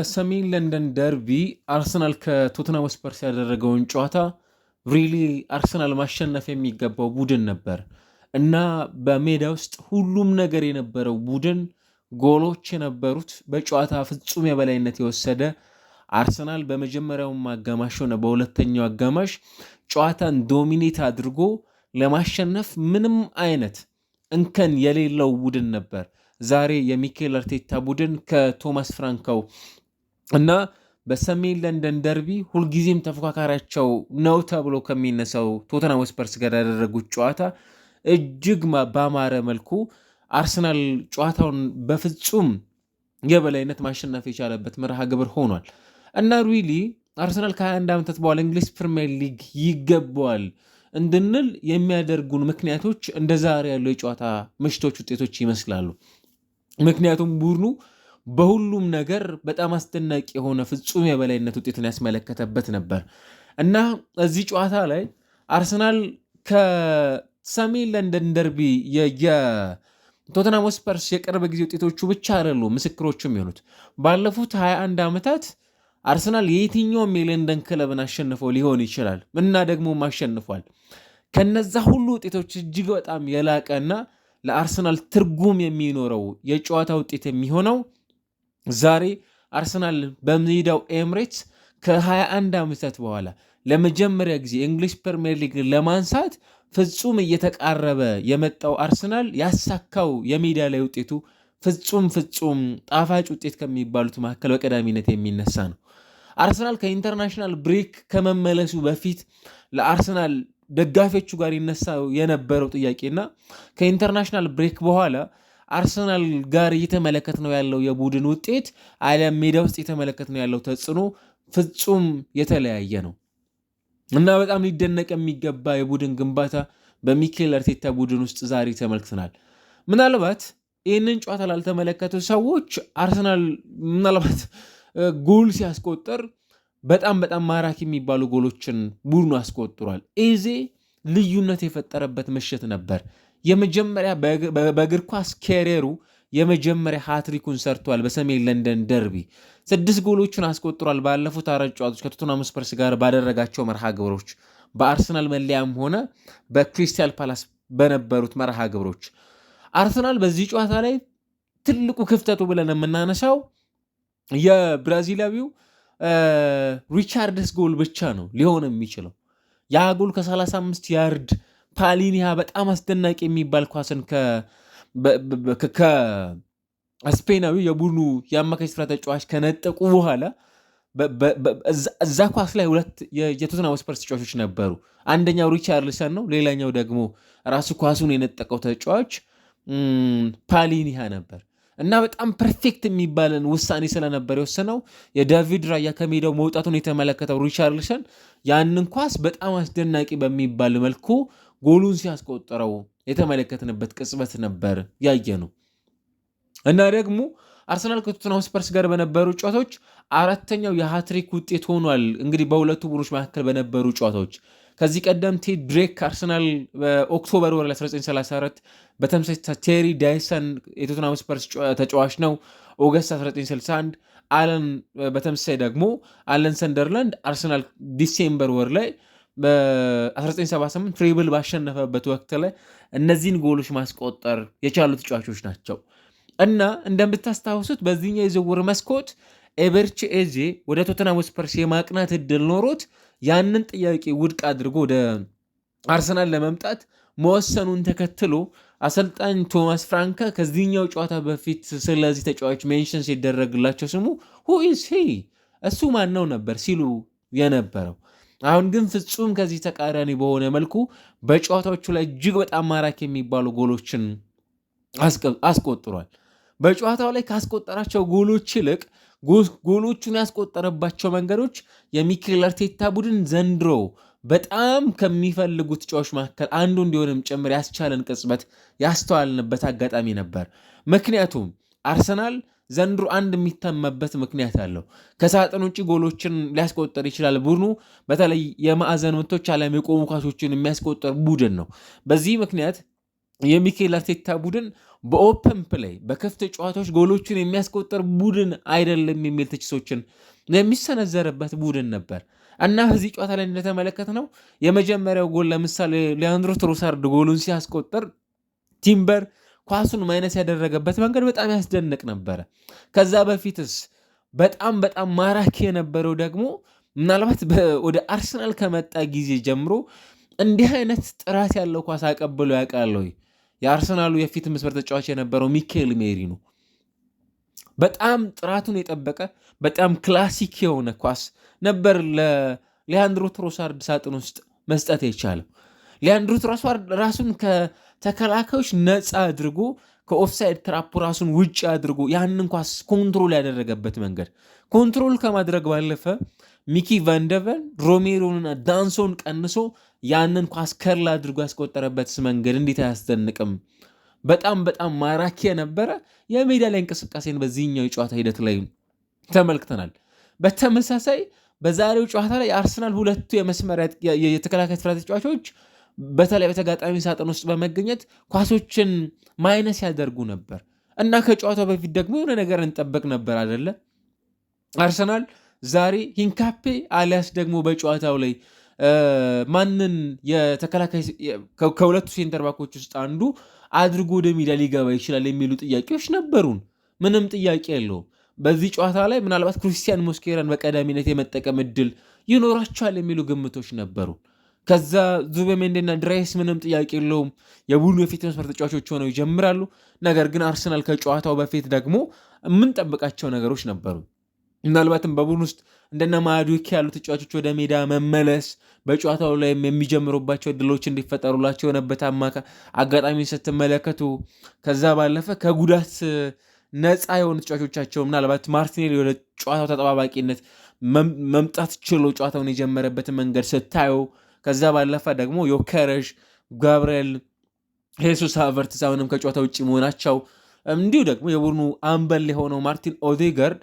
ሰሜን ለንደን ደርቢ አርሰናል ከቶትናም ስፐርስ ያደረገውን ጨዋታ ሪሊ አርሰናል ማሸነፍ የሚገባው ቡድን ነበር እና በሜዳ ውስጥ ሁሉም ነገር የነበረው ቡድን ጎሎች የነበሩት በጨዋታ ፍጹም የበላይነት የወሰደ አርሰናል በመጀመሪያውም አጋማሽ ሆነ በሁለተኛው አጋማሽ ጨዋታን ዶሚኔት አድርጎ ለማሸነፍ ምንም አይነት እንከን የሌለው ቡድን ነበር። ዛሬ የሚኬል አርቴታ ቡድን ከቶማስ ፍራንካው እና በሰሜን ለንደን ደርቢ ሁልጊዜም ተፎካካሪያቸው ነው ተብሎ ከሚነሳው ቶተንሃም ስፐርስ ጋር ያደረጉት ጨዋታ እጅግ ባማረ መልኩ አርሰናል ጨዋታውን በፍጹም የበላይነት ማሸነፍ የቻለበት መርሃ ግብር ሆኗል እና ሪሊ አርሰናል ከ21 ዓመታት በኋላ እንግሊዝ ፕሪሚየር ሊግ ይገባዋል እንድንል የሚያደርጉን ምክንያቶች እንደ ዛሬ ያሉ የጨዋታ ምሽቶች ውጤቶች ይመስላሉ። ምክንያቱም ቡድኑ በሁሉም ነገር በጣም አስደናቂ የሆነ ፍጹም የበላይነት ውጤትን ያስመለከተበት ነበር እና እዚህ ጨዋታ ላይ አርሰናል ከሰሜን ለንደን ደርቢ የቶተንሃም ስፐርስ የቅርብ ጊዜ ውጤቶቹ ብቻ አይደሉም ምስክሮቹ የሚሆኑት። ባለፉት 21 ዓመታት አርሰናል የየትኛውም የለንደን ክለብን አሸንፈው ሊሆን ይችላል እና ደግሞም አሸንፏል። ከነዛ ሁሉ ውጤቶች እጅግ በጣም የላቀና ለአርሰናል ትርጉም የሚኖረው የጨዋታ ውጤት የሚሆነው ዛሬ አርሰናል በሜዳው ኤምሬትስ ከ21 ዓመታት በኋላ ለመጀመሪያ ጊዜ እንግሊዝ ፕሪሚየር ሊግ ለማንሳት ፍጹም እየተቃረበ የመጣው አርሰናል ያሳካው የሜዳ ላይ ውጤቱ ፍጹም ጣፋጭ ውጤት ከሚባሉት መካከል በቀዳሚነት የሚነሳ ነው። አርሰናል ከኢንተርናሽናል ብሬክ ከመመለሱ በፊት ለአርሰናል ደጋፊዎቹ ጋር ይነሳው የነበረው ጥያቄና ከኢንተርናሽናል ብሬክ በኋላ አርሰናል ጋር እየተመለከት ነው ያለው የቡድን ውጤት አሊያም ሜዳ ውስጥ እየተመለከት ነው ያለው ተጽዕኖ ፍጹም የተለያየ ነው እና በጣም ሊደነቅ የሚገባ የቡድን ግንባታ በሚኬል አርቴታ ቡድን ውስጥ ዛሬ ተመልክተናል። ምናልባት ይህንን ጨዋታ ላልተመለከቱ ሰዎች አርሰናል ምናልባት ጎል ሲያስቆጠር በጣም ማራኪ የሚባሉ ጎሎችን ቡድኑ አስቆጥሯል። ኤዜ ልዩነት የፈጠረበት ምሽት ነበር። የመጀመሪያ በእግር ኳስ ካሪየሩ የመጀመሪያ ሃትሪኩን ሰርቷል። በሰሜን ለንደን ደርቢ 6 ጎሎችን አስቆጥሯል። ባለፉት 4 ጨዋታዎች ከቶተንሃም ስፐርስ ጋር ባደረጋቸው መርሃ ግብሮች በአርሰናል መለያም ሆነ በክሪስታል ፓላስ በነበሩት መርሃ ግብሮች አርሰናል በዚህ ጨዋታ ላይ ትልቁ ክፍተቱ ብለን የምናነሳው የብራዚላዊው ሪቻርድስ ጎል ብቻ ነው ሊሆን የሚችለው። ያ ጎል ከ35 ያርድ ፓሊኒያ በጣም አስደናቂ የሚባል ኳስን ከስፔናዊ የቡድኑ የአማካይ ስፍራ ተጫዋች ከነጠቁ በኋላ እዛ ኳስ ላይ ሁለት የቶተንሃም ስፐርስ ተጫዋቾች ነበሩ። አንደኛው ሪቻርልሰን ነው፣ ሌላኛው ደግሞ ራሱ ኳሱን የነጠቀው ተጫዋች ፓሊኒያ ነበር እና በጣም ፐርፌክት የሚባልን ውሳኔ ስለነበር የወሰነው የዳቪድ ራያ ከሜዳው መውጣቱን የተመለከተው ሪቻርልሰን ያንን ኳስ በጣም አስደናቂ በሚባል መልኩ ጎሉን ሲያስቆጠረው የተመለከትንበት ቅጽበት ነበር ያየ ነው እና ደግሞ አርሰናል ከቶተንሃም ስፐርስ ጋር በነበሩ ጨዋታዎች 4ኛው የሃትሪክ ውጤት ሆኗል። እንግዲህ በሁለቱ ቡድኖች መካከል በነበሩ ጨዋታዎች ከዚህ ቀደም ቴድ ድሬክ አርሰናል በኦክቶበር ወር 1934 በተመሳሳይ ቴሪ ዳይሰን የቶተንሃም ስፐርስ ተጫዋች ነው። ኦገስት 1961 አለን በተመሳሳይ ደግሞ አለን ሰንደርላንድ አርሰናል ዲሴምበር ወር ላይ በ1978 ትሬብል ባሸነፈበት ወቅት ላይ እነዚህን ጎሎች ማስቆጠር የቻሉ ተጫዋቾች ናቸው እና እንደምታስታውሱት በዚህኛው የዝውውር መስኮት ኤበርቺ ኤዜ ወደ ቶተንሃም ስፐርስ የማቅናት እድል ኖሮት ያንን ጥያቄ ውድቅ አድርጎ ወደ አርሰናል ለመምጣት መወሰኑን ተከትሎ አሰልጣኝ ቶማስ ፍራንካ ከዚህኛው ጨዋታ በፊት ስለዚህ ተጫዋች ሜንሽን ሲደረግላቸው ስሙ who is he እሱ ማን ነው ነበር ሲሉ የነበረው። አሁን ግን ፍጹም ከዚህ ተቃራኒ በሆነ መልኩ በጨዋታዎቹ ላይ እጅግ በጣም ማራኪ የሚባሉ ጎሎችን አስቆጥሯል። በጨዋታው ላይ ካስቆጠራቸው ጎሎች ይልቅ ጎሎቹን ያስቆጠረባቸው መንገዶች የሚኬል አርቴታ ቡድን ዘንድሮ በጣም ከሚፈልጉት ተጫዋቾች መካከል አንዱ እንዲሆንም ጭምር ያስቻለን ቅጽበት ያስተዋልንበት አጋጣሚ ነበር። ምክንያቱም አርሰናል ዘንድሮ አንድ የሚታመበት ምክንያት አለው። ከሳጥን ውጭ ጎሎችን ሊያስቆጠር ይችላል ቡድኑ። በተለይ የማዕዘን ምቶች አለም የቆሙ ኳሶችን የሚያስቆጠር ቡድን ነው። በዚህ ምክንያት የሚኬል አርቴታ ቡድን በኦፐን ፕሌይ በክፍት ጨዋታዎች ጎሎችን የሚያስቆጠር ቡድን አይደለም የሚል ትችቶችን የሚሰነዘርበት ቡድን ነበር እና በዚህ ጨዋታ ላይ እንደተመለከትነው የመጀመሪያው ጎል ለምሳሌ ሊያንድሮ ትሮሳርድ ጎሉን ሲያስቆጠር ቲምበር ኳሱን ማይነስ ያደረገበት መንገድ በጣም ያስደንቅ ነበረ። ከዛ በፊትስ በጣም በጣም ማራኪ የነበረው ደግሞ ምናልባት ወደ አርሰናል ከመጣ ጊዜ ጀምሮ እንዲህ አይነት ጥራት ያለው ኳስ አቀብሎ ያውቃል ወይ? የአርሰናሉ የፊት መስመር ተጫዋች የነበረው ሚካኤል ሜሪኖ በጣም ጥራቱን የጠበቀ በጣም ክላሲክ የሆነ ኳስ ነበር ለሊያንድሮ ትሮሳርድ ሳጥን ውስጥ መስጠት የቻለው። ሊያንድሮ ትሮሳርድ ራሱን ከተከላካዮች ነፃ አድርጎ ከኦፍሳይድ ትራፑ ራሱን ውጭ አድርጎ ያንን ኳስ ኮንትሮል ያደረገበት መንገድ ኮንትሮል ከማድረግ ባለፈ ሚኪ ቫንደቨን ሮሜሮንና ዳንሶን ቀንሶ ያንን ኳስ ከርል አድርጎ ያስቆጠረበት መንገድ እንዴት አያስደንቅም? በጣም በጣም ማራኪ የነበረ የሜዳ ላይ እንቅስቃሴን በዚህኛው የጨዋታ ሂደት ላይ ተመልክተናል። በተመሳሳይ በዛሬው ጨዋታ ላይ የአርሰናል ሁለቱ የመስመር የተከላካይ ስፍራ ተጫዋቾች በተለይ በተጋጣሚ ሳጥን ውስጥ በመገኘት ኳሶችን ማይነስ ያደርጉ ነበር እና ከጨዋታው በፊት ደግሞ የሆነ ነገር እንጠበቅ ነበር አይደለ? አርሰናል ዛሬ ሂንካፔ አሊያስ ደግሞ በጨዋታው ላይ ማንን የተከላካይ ከሁለቱ ሴንተር ባኮች ውስጥ አንዱ አድርጎ ወደ ሜዳ ሊገባ ይችላል የሚሉ ጥያቄዎች ነበሩን። ምንም ጥያቄ የለውም። በዚህ ጨዋታ ላይ ምናልባት ክሪስቲያን ሞስኬራን በቀዳሚነት የመጠቀም እድል ይኖራቸዋል የሚሉ ግምቶች ነበሩ። ከዛ ዙቤሜንዴና ድራይስ ምንም ጥያቄ የለውም የቡድኑ የፊት መስመር ተጫዋቾች ሆነው ይጀምራሉ። ነገር ግን አርሰናል ከጨዋታው በፊት ደግሞ የምንጠብቃቸው ነገሮች ነበሩ። ምናልባትም በቡድን ውስጥ እንደነ ማዱኬ ያሉ ተጫዋቾች ወደ ሜዳ መመለስ በጨዋታው ላይ የሚጀምሩባቸው እድሎች እንዲፈጠሩላቸው የሆነበት አጋጣሚ ስትመለከቱ፣ ከዛ ባለፈ ከጉዳት ነፃ የሆኑ ተጫዋቾቻቸው ምናልባት ማርቲኔሊ ወደ ጨዋታው ተጠባባቂነት መምጣት ችሎ ጨዋታውን የጀመረበትን መንገድ ስታዩ፣ ከዛ ባለፈ ደግሞ ዮከረሽ፣ ጋብርኤል ሄሱስ ሃቨርትዝ አሁንም ከጨዋታ ውጭ መሆናቸው፣ እንዲሁ ደግሞ የቡድኑ አምበል የሆነው ማርቲን ኦዴጋርድ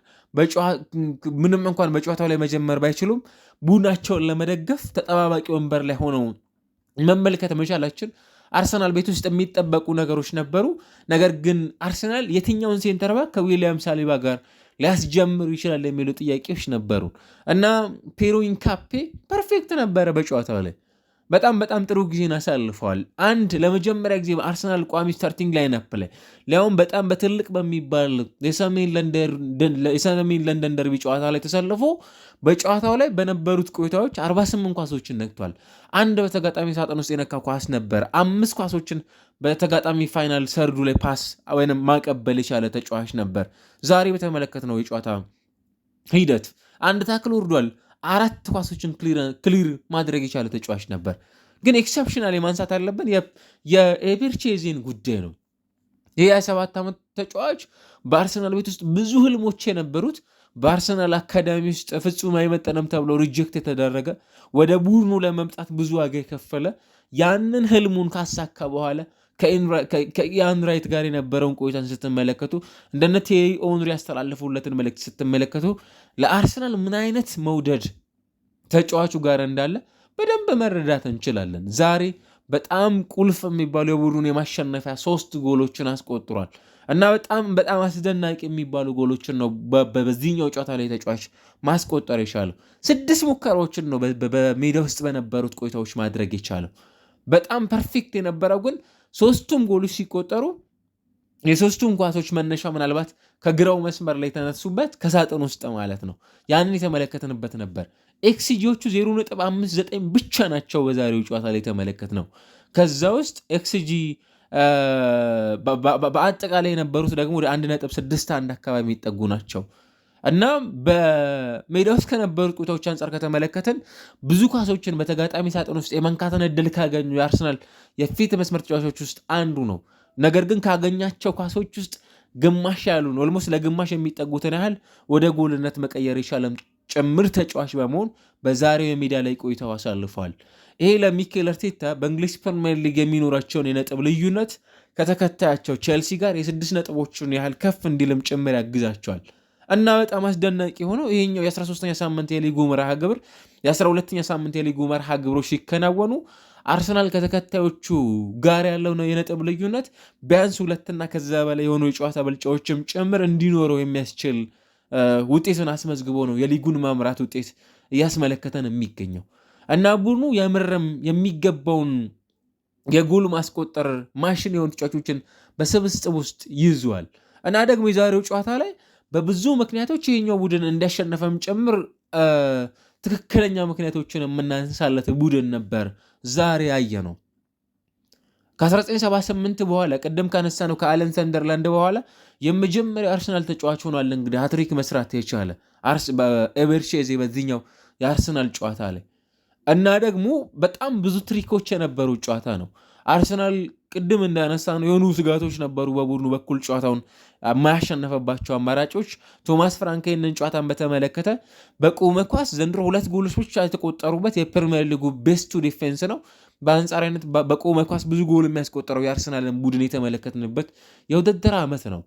ምንም እንኳን በጨዋታው ላይ መጀመር ባይችሉም ቡድናቸውን ለመደገፍ ተጠባባቂ ወንበር ላይ ሆነው መመልከት መቻላችን አርሰናል ቤት ውስጥ የሚጠበቁ ነገሮች ነበሩ። ነገር ግን አርሰናል የትኛውን ሴንተር ባክ ከዊሊያም ሳሊባ ጋር ሊያስጀምሩ ይችላል የሚሉ ጥያቄዎች ነበሩ እና ፔሮ ኢንካፔ ፐርፌክት ነበረ በጨዋታው ላይ በጣም በጣም ጥሩ ጊዜን አሳልፈዋል። አንድ ለመጀመሪያ ጊዜ በአርሰናል ቋሚ ስታርቲንግ ላይነፕ ላይ ሊያውም በጣም በትልቅ በሚባል የሰሜን ለንደን ደርቢ ጨዋታ ላይ ተሰልፎ በጨዋታው ላይ በነበሩት ቆይታዎች 48 ኳሶችን ነክቷል። አንድ በተጋጣሚ ሳጥን ውስጥ የነካ ኳስ ነበር። 5 ኳሶችን በተጋጣሚ ፋይናል ሰርዱ ላይ ፓስ ወይም ማቀበል የቻለ ተጫዋች ነበር። ዛሬ በተመለከትነው የጨዋታ ሂደት አንድ ታክል ወርዷል። 4 ኳሶችን ክሊር ማድረግ የቻለ ተጫዋች ነበር። ግን ኤክሰፕሽናል ማንሳት አለብን የኤቤርቼዜን ጉዳይ ነው። ይህ የ27 ዓመት ተጫዋች በአርሰናል ቤት ውስጥ ብዙ ህልሞች የነበሩት በአርሰናል አካዳሚ ውስጥ ፍጹም አይመጠንም ተብሎ ሪጀክት የተደረገ ወደ ቡድኑ ለመምጣት ብዙ ዋጋ የከፈለ ያንን ህልሙን ካሳካ በኋላ ከኢያን ራይት ጋር የነበረውን ቆይታን ስትመለከቱ እንደነ ቴሪ ኦንሪ ያስተላለፉለትን መልእክት ስትመለከቱ ለአርሰናል ምን አይነት መውደድ ተጫዋቹ ጋር እንዳለ በደንብ መረዳት እንችላለን። ዛሬ በጣም ቁልፍ የሚባሉ የቡድኑን የማሸነፊያ 3 ጎሎችን አስቆጥሯል እና በጣም በጣም አስደናቂ የሚባሉ ጎሎችን ነው በዚህኛው ጨዋታ ላይ ተጫዋች ማስቆጠር የቻለው። 6 ሙከራዎችን ነው በሜዳ ውስጥ በነበሩት ቆይታዎች ማድረግ የቻለው። በጣም ፐርፌክት የነበረው ግን 3ቱም ጎሎች ሲቆጠሩ የ3ቱም ኳሶች መነሻ ምናልባት ከግራው መስመር ላይ የተነሱበት ከሳጥን ውስጥ ማለት ነው። ያንን የተመለከትንበት ነበር። ኤክስጂዎቹ 0.59 ብቻ ናቸው በዛሬው ጨዋታ ላይ የተመለከት ነው። ከዛ ውስጥ ኤክስጂ በአጠቃላይ የነበሩት ደግሞ ወደ 1.61 አካባቢ የሚጠጉ ናቸው እና በሜዳ ውስጥ ከነበሩት ቆይታዎች አንጻር ከተመለከትን ብዙ ኳሶችን በተጋጣሚ ሳጥን ውስጥ የመንካትን እድል ካገኙ የአርሰናል የፊት መስመር ተጫዋቾች ውስጥ አንዱ ነው። ነገር ግን ካገኛቸው ኳሶች ውስጥ ግማሽ ያሉ ነው ኦልሞስት ለግማሽ የሚጠጉትን ያህል ወደ ጎልነት መቀየር የቻለም ጭምር ተጫዋች በመሆን በዛሬው የሜዳ ላይ ቆይታው አሳልፏል። ይሄ ለሚኬል አርቴታ በእንግሊዝ ፕሪሚየር ሊግ የሚኖራቸውን የነጥብ ልዩነት ከተከታያቸው ቼልሲ ጋር የ6 ነጥቦችን ያህል ከፍ እንዲልም ጭምር ያግዛቸዋል እና በጣም አስደናቂ ሆነው ይሄኛው የ13ኛ ሳምንት የሊጉ መርሃ ግብር የ12ኛ ሳምንት የሊጉ መርሃ ግብሮች ሲከናወኑ አርሰናል ከተከታዮቹ ጋር ያለው ነው የነጥብ ልዩነት ቢያንስ 2 ከዛ በላይ የሆኑ የጨዋታ ብልጫዎችም ጭምር እንዲኖረው የሚያስችል ውጤትን አስመዝግቦ ነው የሊጉን ማምራት ውጤት እያስመለከተን የሚገኘው እና ቡድኑ የምርም የሚገባውን የጎል ማስቆጠር ማሽን የሆኑ ተጫዋቾችን በስብስብ ውስጥ ይዟል እና ደግሞ የዛሬው ጨዋታ ላይ በብዙ ምክንያቶች ይሄኛው ቡድን እንዲያሸነፈም ጭምር ትክክለኛ ምክንያቶችን የምናነሳለት ቡድን ነበር ዛሬ ያየ ነው። ከ1978 በኋላ ቅድም ካነሳ ነው ከአለን ሰንደርላንድ በኋላ የመጀመሪያው አርሰናል ተጫዋች ሆኗል እንግዲህ ሃትሪክ መስራት የቻለ ኤቤርቼዜ በዚህኛው የአርሰናል ጨዋታ ላይ እና ደግሞ በጣም ብዙ ትሪኮች የነበሩ ጨዋታ ነው። አርሰናል ቅድም እንዳነሳ ነው የሆኑ ስጋቶች ነበሩ በቡድኑ በኩል ጨዋታውን የማያሸነፈባቸው አማራጮች። ቶማስ ፍራንክ ይህንን ጨዋታን በተመለከተ በቆመ ኳስ ዘንድሮ 2 ጎሎች ብቻ የተቆጠሩበት የፕሪሚየር ሊጉ ቤስቱ ዲፌንስ ነው። በአንጻራዊነት በቆመ ኳስ ብዙ ጎል የሚያስቆጠረው የአርሰናልን ቡድን የተመለከትንበት የውድድር ዓመት ነው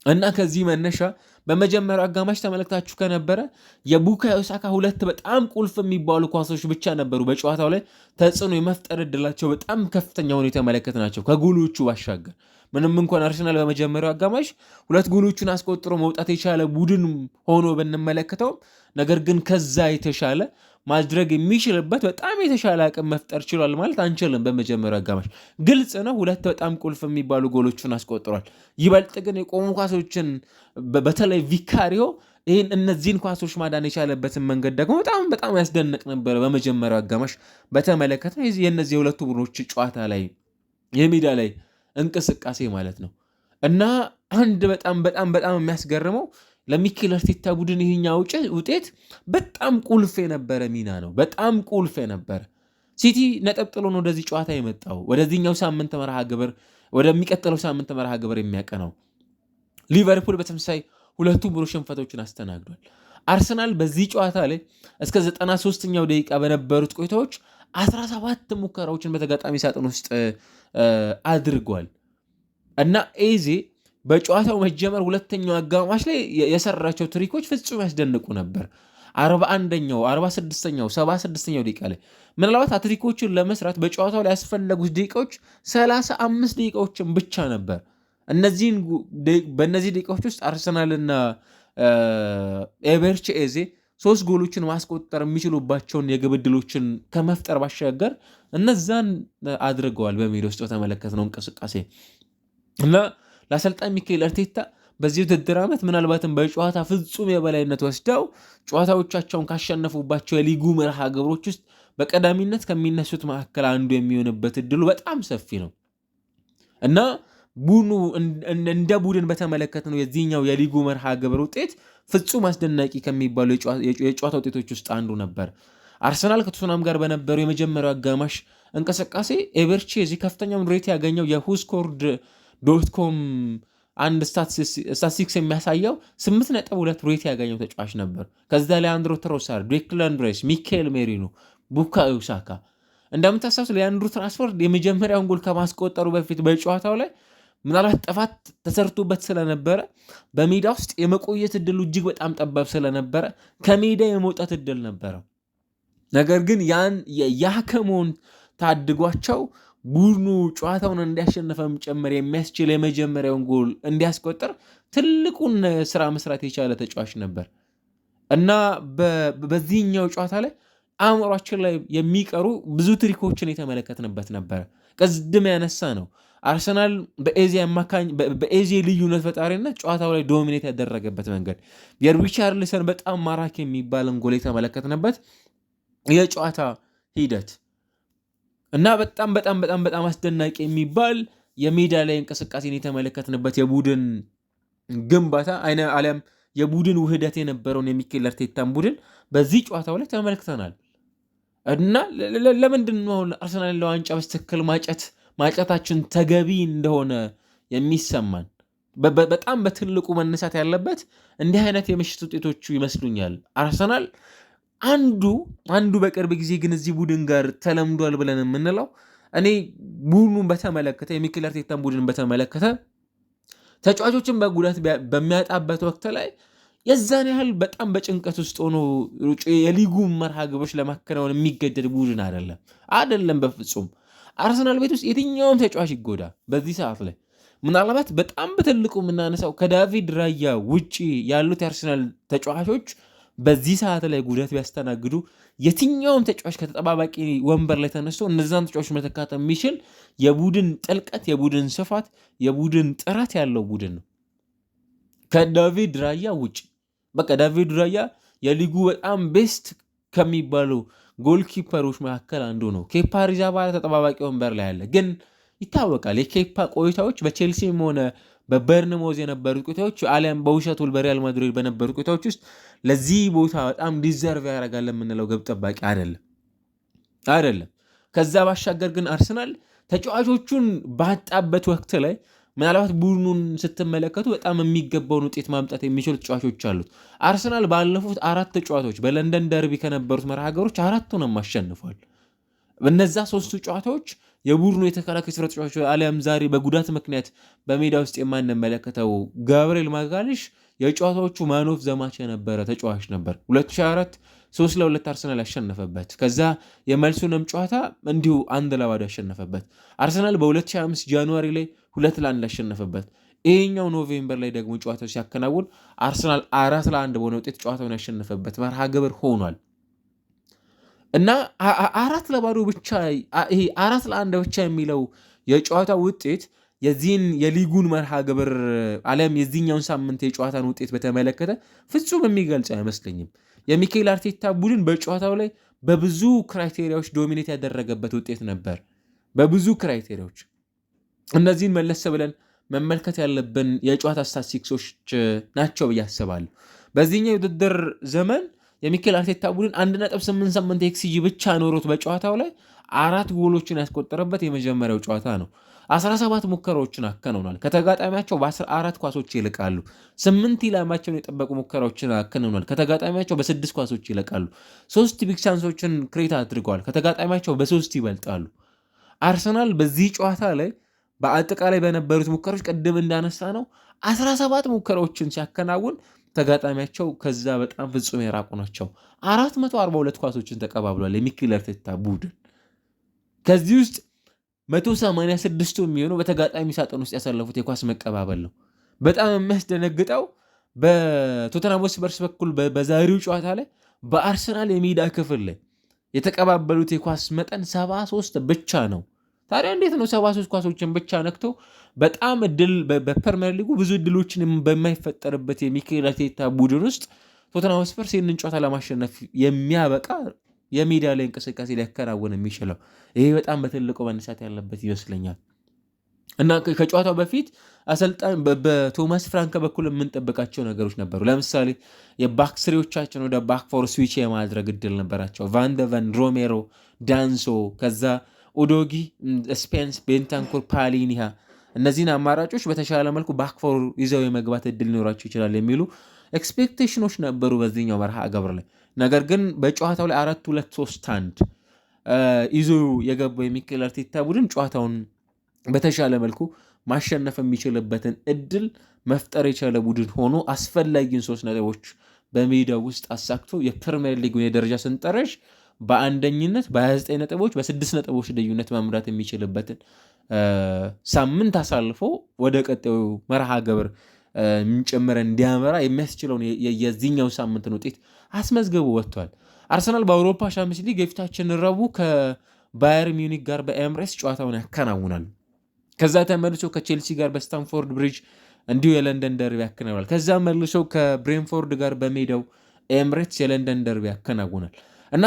እና ከዚህ መነሻ በመጀመሪያው አጋማሽ ተመለክታችሁ ከነበረ የቡካዮ ሳካ 2 በጣም ቁልፍ የሚባሉ ኳሶች ብቻ ነበሩ በጨዋታው ላይ ተጽዕኖ የመፍጠር እድላቸው በጣም ከፍተኛ ሆኖ የተመለከትናቸው ከጎሎቹ ባሻገር። ምንም እንኳን አርሰናል በመጀመሪያው አጋማሽ 2 ጎሎቹን አስቆጥሮ መውጣት የቻለ ቡድን ሆኖ ብንመለከተውም ነገር ግን ከዛ የተሻለ ማድረግ የሚችልበት በጣም የተሻለ አቅም መፍጠር ችሏል ማለት አንችልም። በመጀመሪያው አጋማሽ ግልጽ ነው 2 በጣም ቁልፍ የሚባሉ ጎሎችን አስቆጥሯል። ይበልጥ ግን የቆሙ ኳሶችን በተለይ ቪካሪዮ እነዚህን ኳሶች ማዳን የቻለበትን መንገድ ደግሞ በጣም ያስደንቅ ነበር። በመጀመሪያው አጋማሽ በተመለከተ የእነዚህ የሁለቱ ቡድኖች ጨዋታ ላይ የሜዳ ላይ እንቅስቃሴ ማለት ነው እና አንድ በጣም የሚያስገርመው ለሚኬል አርቴታ ቡድን ይሄኛው ውጤት በጣም ቁልፍ የነበረ ሚና ነው። በጣም ቁልፍ የነበረ ሲቲ ነጥብ ጥሎ ነው ወደዚህ ጨዋታ የመጣው ወደዚህኛው ሳምንት መርሃ ግብር ወደሚቀጥለው ሳምንት መርሃ ግብር የሚያቀነው። ሊቨርፑል በተመሳሳይ 2 ቡድኖች ሽንፈቶችን አስተናግዷል። አርሰናል በዚህ ጨዋታ ላይ እስከ 93ኛው ደቂቃ በነበሩት ቆይታዎች 17 ሙከራዎችን በተጋጣሚ ሳጥን ውስጥ አድርጓል እና ኤዜ በጨዋታው መጀመር ሁለተኛው አጋማሽ ላይ የሰራቸው ትሪኮች ፍጹም ያስደንቁ ነበር። 41ኛው 46ኛው 76ኛው ደቂቃ ላይ ምናልባት አትሪኮችን ለመስራት በጨዋታው ላይ ያስፈለጉት ደቂቃዎች 35 ደቂቃዎችን ብቻ ነበር። በእነዚህ ደቂቃዎች ውስጥ አርሰናልና ኤቤርቼዜ 3 ጎሎችን ማስቆጠር የሚችሉባቸውን የግብ ዕድሎችን ከመፍጠር ባሻገር እነዛን አድርገዋል። በሜዳ ውስጥ በተመለከትነው እንቅስቃሴ እና ለአሰልጣኝ ሚኬል አርቴታ በዚህ ውድድር ዓመት ምናልባትም በጨዋታ ፍጹም የበላይነት ወስደው ጨዋታዎቻቸውን ካሸነፉባቸው የሊጉ መርሃ ግብሮች ውስጥ በቀዳሚነት ከሚነሱት መካከል አንዱ የሚሆንበት እድሉ በጣም ሰፊ ነው እና ቡድኑ እንደ ቡድን በተመለከትነው የዚህኛው የሊጉ መርሃ ግብር ውጤት ፍጹም አስደናቂ ከሚባሉ የጨዋታ ውጤቶች ውስጥ አንዱ ነበር። አርሰናል ከቶተንሃም ጋር በነበረው የመጀመሪያው አጋማሽ እንቅስቃሴ ኤቤርቼዜ ከፍተኛውን ሬት ያገኘው የሁስኮርድ.ኮም አንድ ስታቲስቲክስ የሚያሳየው 8.2 ሬት ያገኘው ተጫዋች ነበር። ከዛ ሊያንድሮ ትሮሳርድ፣ ዴክላን ራይስ፣ ሚካኤል ሜሪኖ፣ ቡካዮ ሳካ እንደምታስታውሱ ሊያንድሮ ትራስፎርድ የመጀመሪያውን ጎል ከማስቆጠሩ በፊት በጨዋታው ላይ ምናልባት ጥፋት ተሰርቶበት ስለነበረ በሜዳ ውስጥ የመቆየት እድሉ እጅግ በጣም ጠባብ ስለነበረ ከሜዳ የመውጣት እድል ነበረው። ነገር ግን ያ ከመሆን ታድጓቸው ቡድኑ ጨዋታውን እንዲያሸንፈም ጭምር የሚያስችል የመጀመሪያውን ጎል እንዲያስቆጥር ትልቁን ስራ መስራት የቻለ ተጫዋች ነበር እና በዚህኛው ጨዋታ ላይ አእምሯችን ላይ የሚቀሩ ብዙ ትሪኮችን የተመለከትንበት ነበር። ቅድም ያነሳ ነው አርሰናል በኤዜ ልዩነት ፈጣሪነት ጨዋታው ላይ ዶሚኔት ያደረገበት መንገድ የሪቻርልሰን በጣም ማራኪ የሚባልን ጎል የተመለከትንበት የጨዋታ ሂደት እና በጣም አስደናቂ የሚባል የሜዳ ላይ እንቅስቃሴን የተመለከትንበት የቡድን ግንባታ አሊያም የቡድን ውህደት የነበረውን የሚኬል አርቴታን ቡድን በዚህ ጨዋታው ላይ ተመልክተናል እና ለምንድን ነው አርሰናል ለዋንጫ በትክክል ማጨታችን ተገቢ እንደሆነ የሚሰማን? በጣም በትልቁ መነሳት ያለበት እንዲህ አይነት የምሽት ውጤቶቹ ይመስሉኛል። አርሰናል አንዱ በቅርብ ጊዜ ግን እዚህ ቡድን ጋር ተለምዷል ብለን የምንለው እኔ ቡድኑን በተመለከተ የሚኬል አርቴታን ቡድን በተመለከተ ተጫዋቾችን በጉዳት በሚያጣበት ወቅት ላይ የዛን ያህል በጣም በጭንቀት ውስጥ ሆኖ የሊጉ መርሃ ግብሮች ለማከናወን የሚገደድ ቡድን አይደለም በፍጹም። አርሰናል ቤት ውስጥ የትኛውም ተጫዋች ይጎዳ በዚህ ሰዓት ላይ ምናልባት በጣም በትልቁ የምናነሳው ከዳቪድ ራያ ውጪ ያሉት የአርሰናል ተጫዋቾች በዚህ ሰዓት ላይ ጉዳት ቢያስተናግዱ የትኛውም ተጫዋች ከተጠባባቂ ወንበር ላይ ተነስቶ እነዛን ተጫዋች መተካት የሚችል የቡድን ጥልቀት፣ የቡድን ስፋት፣ የቡድን ጥራት ያለው ቡድን ነው ከዳቪድ ራያ ውጪ። በቃ ዳቪድ ራያ የሊጉ በጣም ቤስት ከሚባሉ ጎልኪፐሮች መካከል አንዱ ነው። ኬፓ አሪዛባላጋ ተጠባባቂ ወንበር ላይ ያለ ግን ይታወቃል። የኬፓ ቆይታዎች በቼልሲም ሆነ በበርንሞዝ የነበሩት ቆይታዎች አሊያም በውሸቱል በሪያል ማድሪድ በነበሩ ቆይታዎች ውስጥ ለዚህ ቦታ በጣም ዲዘርቭ ያደርጋል የምንለው ግብ ጠባቂ አይደለም። ከዛ ባሻገር ግን አርሰናል ተጫዋቾቹን ባጣበት ወቅት ላይ ምናልባት ቡድኑን ስትመለከቱ በጣም የሚገባውን ውጤት ማምጣት የሚችሉ ተጫዋቾች አሉት። አርሰናል ባለፉት 4 ጨዋታዎች በለንደን ደርቢ ከነበሩት መርሃ ግብሮች 4ቱንም አሸንፏል። በነዛ 3 ጨዋታዎች የቡድኑ የተከላካይ ስፍራ ተጫዋች አሊያም ዛሬ በጉዳት ምክንያት በሜዳ ውስጥ የማንመለከተው ጋብርኤል ማጋሊሽ የጨዋታዎቹ ማን ኦፍ ዘ ማች የነበረ ተጫዋች ነበር። 2004 3-2 አርሰናል ያሸነፈበት፣ ከዛ የመልሱንም ጨዋታ እንዲሁ 1-0 ያሸነፈበት፣ አርሰናል በ2025 ጃንዋሪ ላይ 2-1 ያሸነፈበት፣ ይሄኛው ኖቬምበር ላይ ደግሞ ጨዋታው ሲያከናውን አርሰናል 4-1 በሆነ ውጤት ጨዋታውን ያሸነፈበት መርሃ ግብር ሆኗል። እና 4-0 ብቻ ይሄ 4-1 ብቻ የሚለው የጨዋታ ውጤት የዚህን የሊጉን መርሃ ግብር አለም የዚህኛውን ሳምንት የጨዋታን ውጤት በተመለከተ ፍጹም የሚገልጽ አይመስለኝም። የሚኬል አርቴታ ቡድን በጨዋታው ላይ በብዙ ክራይቴሪያዎች ዶሚኔት ያደረገበት ውጤት ነበር። በብዙ ክራይቴሪያዎች እነዚህን መለስ ብለን መመልከት ያለብን የጨዋታ ስታቲስቲክሶች ናቸው ብዬ አስባለሁ። በዚህኛው የውድድር ዘመን የሚኬል አርቴታ ቡድን 1.88 ኤክስጂ ብቻ ኖሮት በጨዋታው ላይ 4 ጎሎችን ያስቆጠረበት የመጀመሪያው ጨዋታ ነው። 17 ሙከራዎችን አከናውኗል። ከተጋጣሚያቸው በ14 ኳሶች ይልቃሉ። 8 ኢላማቸውን የጠበቁ ሙከራዎችን አከናውኗል። ከተጋጣሚያቸው በ6 ኳሶች ይልቃሉ። 3 ቢግ ቻንሶችን ክሬት አድርገዋል። ከተጋጣሚያቸው በ3 ይበልጣሉ። አርሰናል በዚህ ጨዋታ ላይ በአጠቃላይ በነበሩት ሙከራዎች ቅድም እንዳነሳ ነው 17 ሙከራዎችን ሲያከናውን ተጋጣሚያቸው ከዛ በጣም ፍጹም የራቁ ናቸው። 442 ኳሶችን ተቀባብሏል የሚኬል አርቴታ ቡድን። ከዚህ ውስጥ 186ቱ የሚሆኑ በተጋጣሚ ሳጥን ውስጥ ያሳለፉት የኳስ መቀባበል ነው። በጣም የሚያስደነግጠው በቶተንሃም ሆትስፐርስ በኩል በዛሬው ጨዋታ ላይ በአርሰናል የሜዳ ክፍል ላይ የተቀባበሉት የኳስ መጠን 73 ብቻ ነው። ታዲያ እንዴት ነው 73 ኳሶችን ብቻ ነክቶ በጣም እድል በፕሪሚየር ሊጉ ብዙ እድሎችን በማይፈጠርበት የሚኬል አርቴታ ቡድን ውስጥ ቶተንሃም ሆትስፐርስ ይህንን ጨዋታ ለማሸነፍ የሚያበቃ የሜዳ ላይ እንቅስቃሴ ሊያከናውን የሚችለው? ይሄ በጣም በትልቁ መነሳት ያለበት ይመስለኛል። እና ከጨዋታው በፊት አሰልጣኝ በቶማስ ፍራንክ በኩል የምንጠብቃቸው ነገሮች ነበሩ። ለምሳሌ የባክስሪዎቻችን ወደ ባክፎር ስዊች የማድረግ እድል ነበራቸው። ቫንደቨን፣ ሮሜሮ፣ ዳንሶ፣ ከዛ ኡዶጊ፣ ስፔንስ፣ ቤንታንኩር፣ ፓሊኒያ እነዚህን አማራጮች በተሻለ መልኩ ባክፎር ይዘው የመግባት እድል ሊኖራቸው ይችላል የሚሉ ኤክስፔክቴሽኖች ነበሩ በዚህኛው መርሃ ግብር ላይ። ነገር ግን በጨዋታው ላይ 4-2-3-1 ይዞ የገባው የሚኬል አርቴታ ቡድን ጨዋታውን በተሻለ መልኩ ማሸነፍ የሚችልበትን እድል መፍጠር የቻለ ቡድን ሆኖ አስፈላጊውን 3 ነጥቦች በሜዳው ውስጥ አሳክቶ የፕሪሚየር ሊጉን የደረጃ ሰንጠረዥ በአንደኝነት በ29 ነጥቦች በ6 ነጥቦች ልዩነት መምራት የሚችልበትን ሳምንት አሳልፎ ወደ ቀጣዩ መርሃ ግብር ጭምር እንዲያመራ የሚያስችለውን የዚህኛው ሳምንትን ውጤት አስመዝግቦ ወጥቷል። አርሰናል በአውሮፓ ሻምፒዮንስ ሊግ የፊታችን ረቡዕ ከባየር ሚዩኒክ ጋር በኤምሬትስ ጨዋታውን ያከናውናል። ከዛ ተመልሶ ከቼልሲ ጋር በስታንፎርድ ብሪጅ እንዲሁ የለንደን ደርቢ ያከናውናል። ከዛ መልሶ ከብሬንፎርድ ጋር በሜዳው ኤምሬትስ የለንደን ደርቢ ያከናውናል እና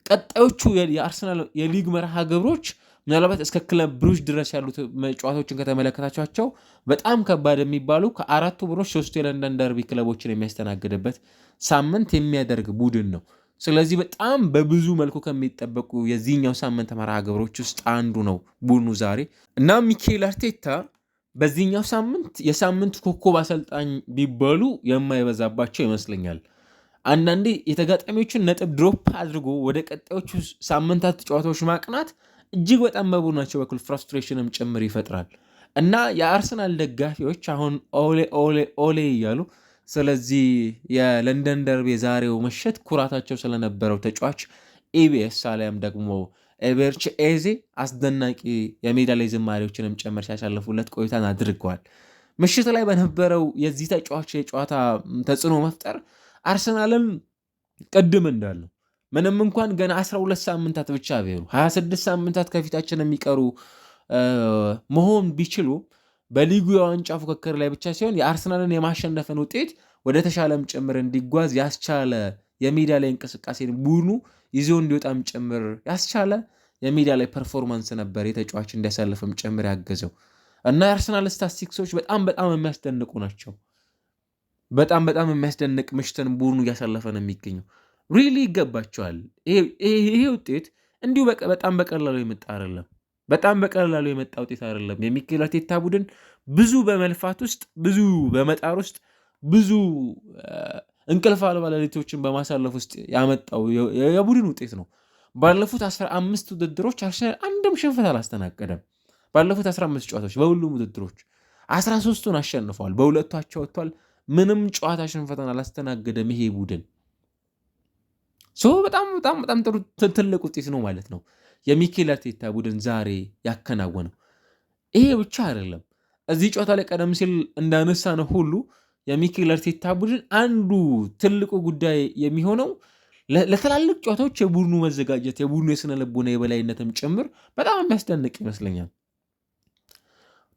ቀጣዮቹ የአርሰናል የሊግ መርሃ ግብሮች ምናልባት እስከ ክለብ ብሩጅ ድረስ ያሉት ጨዋታዎችን ከተመለከታቸው በጣም ከባድ የሚባሉ ከ4ቱ ቡድኖች 3ቱ የለንደን ደርቢ ክለቦችን የሚያስተናግድበት ሳምንት የሚያደርግ ቡድን ነው። ስለዚህ በጣም በብዙ መልኩ ከሚጠበቁ የዚህኛው ሳምንት መርሃ ግብሮች ውስጥ አንዱ ነው ቡድኑ ዛሬ እና ሚኬል አርቴታ በዚህኛው ሳምንት የሳምንት ኮከብ አሰልጣኝ ቢባሉ የማይበዛባቸው ይመስለኛል። አንዳንዴ የተጋጣሚዎችን ነጥብ ድሮፕ አድርጎ ወደ ቀጣዮቹ ሳምንታት ጨዋታዎች ማቅናት እጅግ በጣም በቡድናቸው በኩል ፍራስትሬሽንም ጭምር ይፈጥራል እና የአርሰናል ደጋፊዎች አሁን ኦሌ ኦሌ ኦሌ እያሉ ስለዚህ የለንደን ደርቢ የዛሬው ምሽት ኩራታቸው ስለነበረው ተጫዋች ኢቢኤስ አሊያም ደግሞ ኤቤርች ኤዜ አስደናቂ የሜዳ ላይ ዝማሬዎችንም ጭምር ሲያሳልፉለት ቆይታን አድርገዋል። ምሽት ላይ በነበረው የዚህ ተጫዋች የጨዋታ ተጽዕኖ መፍጠር አርሰናልም ቅድም እንዳለው ምንም እንኳን ገና 12 ሳምንታት ብቻ ቢሆኑ 26 ሳምንታት ከፊታችን የሚቀሩ መሆን ቢችሉ በሊጉ የዋንጫ ፉክክር ላይ ብቻ ሲሆን የአርሰናልን የማሸነፍን ውጤት ወደ ተሻለም ጭምር እንዲጓዝ ያስቻለ የሜዳ ላይ እንቅስቃሴ ቡድኑ ይዞ እንዲወጣም ጭምር ያስቻለ የሜዳ ላይ ፐርፎርማንስ ነበር የተጫዋች እንዲያሳልፍም ጭምር ያገዘው እና የአርሰናል ስታቲስቲክሶች በጣም በጣም የሚያስደንቁ ናቸው። በጣም በጣም የሚያስደንቅ ምሽትን ቡድኑ እያሳለፈ ነው የሚገኘው። ሪሊ ይገባቸዋል። ይሄ ውጤት እንዲሁ በጣም በቀላሉ የመጣ አይደለም። በጣም በቀላሉ የመጣ ውጤት አይደለም። የሚኬል አርቴታ ቡድን ብዙ በመልፋት ውስጥ፣ ብዙ በመጣር ውስጥ፣ ብዙ እንቅልፍ አልባ ሌሊቶችን በማሳለፍ ውስጥ ያመጣው የቡድን ውጤት ነው። ባለፉት 15 ውድድሮች አርሰናል አንድም ሽንፈት አላስተናገደም። ባለፉት 15 ጨዋታዎች በሁሉም ውድድሮች 13ቱን አሸንፈዋል፣ በሁለቱ አቻ ወጥቷል። ምንም ጨዋታ ሽንፈትን አላስተናገደም ይሄ ቡድን። በጣም በጣም በጣም ጥሩ ትልቅ ውጤት ነው ማለት ነው የሚኬል አርቴታ ቡድን ዛሬ ያከናወነው። ይሄ ብቻ አይደለም። እዚህ ጨዋታ ላይ ቀደም ሲል እንዳነሳ ነው ሁሉ የሚኬል አርቴታ ቡድን አንዱ ትልቁ ጉዳይ የሚሆነው ለትላልቅ ጨዋታዎች የቡድኑ መዘጋጀት፣ የቡድኑ የስነ ልቦና የበላይነትም ጭምር በጣም የሚያስደንቅ ይመስለኛል።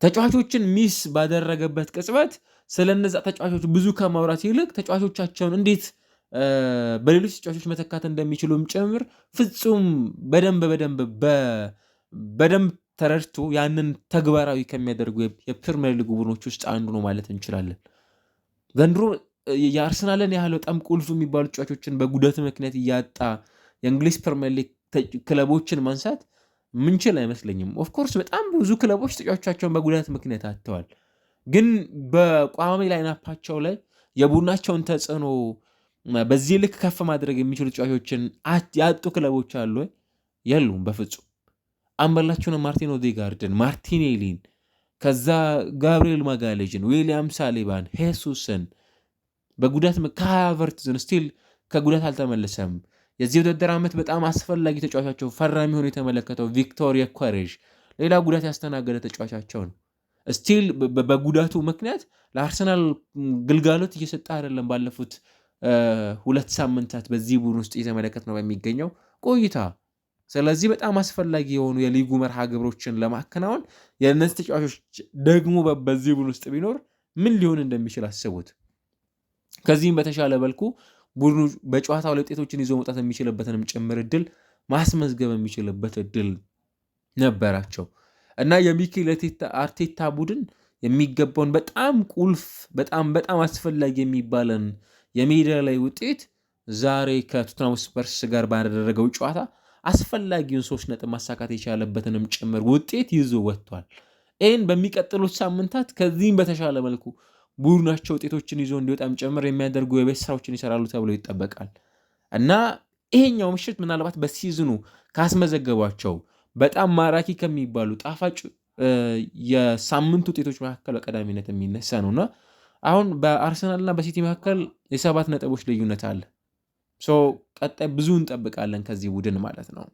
ተጫዋቾችን ሚስ ባደረገበት ቅጽበት ስለነዛ ተጫዋቾች ብዙ ከማውራት ይልቅ ተጫዋቾቻቸውን እንዴት በሌሎች ተጫዋቾች መተካት እንደሚችሉም ጭምር ፍጹም በደንብ ተረድቶ ያንን ተግባራዊ ከሚያደርጉ የፕሪሚየር ሊግ ቡድኖች ውስጥ አንዱ ነው ማለት እንችላለን። ዘንድሮ የአርሰናልን ያህል በጣም ቁልፍ የሚባሉ ተጫዋቾችን በጉዳት ምክንያት እያጣ የእንግሊዝ ፕሪሚየር ሊግ ክለቦችን ማንሳት ምንችል አይመስለኝም። ኦፍኮርስ በጣም ብዙ ክለቦች ተጫዋቾቻቸውን በጉዳት ምክንያት አጥተዋል። ግን በቋሚ ላይናፓቸው ላይ የቡድናቸውን ተጽዕኖ በዚህ ልክ ከፍ ማድረግ የሚችሉ ተጫዋቾችን ያጡ ክለቦች አሉ? የሉም፣ በፍጹም። አንበላቸውን ማርቲን ኦዴጋርድን፣ ማርቲኔሊን፣ ከዛ ጋብሪኤል ማጋሌጅን፣ ዊሊያም ሳሊባን፣ ሄሱስን በጉዳት ከሃቨርትዝን ስቲል ከጉዳት አልተመለሰም። የዚህ ውድድር ዓመት በጣም አስፈላጊ ተጫዋቻቸው ፈራሚ ሆኖ የተመለከተው ቪክቶር ዮኬሬሽ ሌላ ጉዳት ያስተናገደ ተጫዋቻቸው ነው። ስቲል በጉዳቱ ምክንያት ለአርሰናል ግልጋሎት እየሰጠ አይደለም። ባለፉት 2 ሳምንታት በዚህ ቡድን ውስጥ እየተመለከት ነው በሚገኘው ቆይታ። ስለዚህ በጣም አስፈላጊ የሆኑ የሊጉ መርሃ ግብሮችን ለማከናወን የእነዚህ ተጫዋቾች ደግሞ በዚህ ቡድን ውስጥ ቢኖር ምን ሊሆን እንደሚችል አስቡት። ከዚህም በተሻለ መልኩ ቡድኑ በጨዋታው ላይ ውጤቶችን ይዞ መውጣት የሚችልበትንም ጭምር እድል ማስመዝገብ የሚችልበት እድል ነበራቸው እና የሚኬል አርቴታ ቡድን የሚገባውን በጣም ቁልፍ በጣም አስፈላጊ የሚባለን የሜዳ ላይ ውጤት ዛሬ ከቶተንሃም ስፐርስ ጋር ባደረገው ጨዋታ አስፈላጊውን 3 ነጥብ ማሳካት የቻለበትንም ጭምር ውጤት ይዞ ወጥቷል። ይህን በሚቀጥሉት ሳምንታት ከዚህም በተሻለ መልኩ ቡድናቸው ውጤቶችን ይዞ እንዲወጣም ጭምር የሚያደርጉ የቤት ስራዎችን ይሰራሉ ተብሎ ይጠበቃል እና ይሄኛው ምሽት ምናልባት በሲዝኑ ካስመዘገቧቸው በጣም ማራኪ ከሚባሉ ጣፋጭ የሳምንት ውጤቶች መካከል በቀዳሚነት የሚነሳ ነውና አሁን በአርሰናልና በሲቲ መካከል የ7 ነጥቦች ልዩነት አለ። ቀጣይ ብዙ እንጠብቃለን ከዚህ ቡድን ማለት ነው።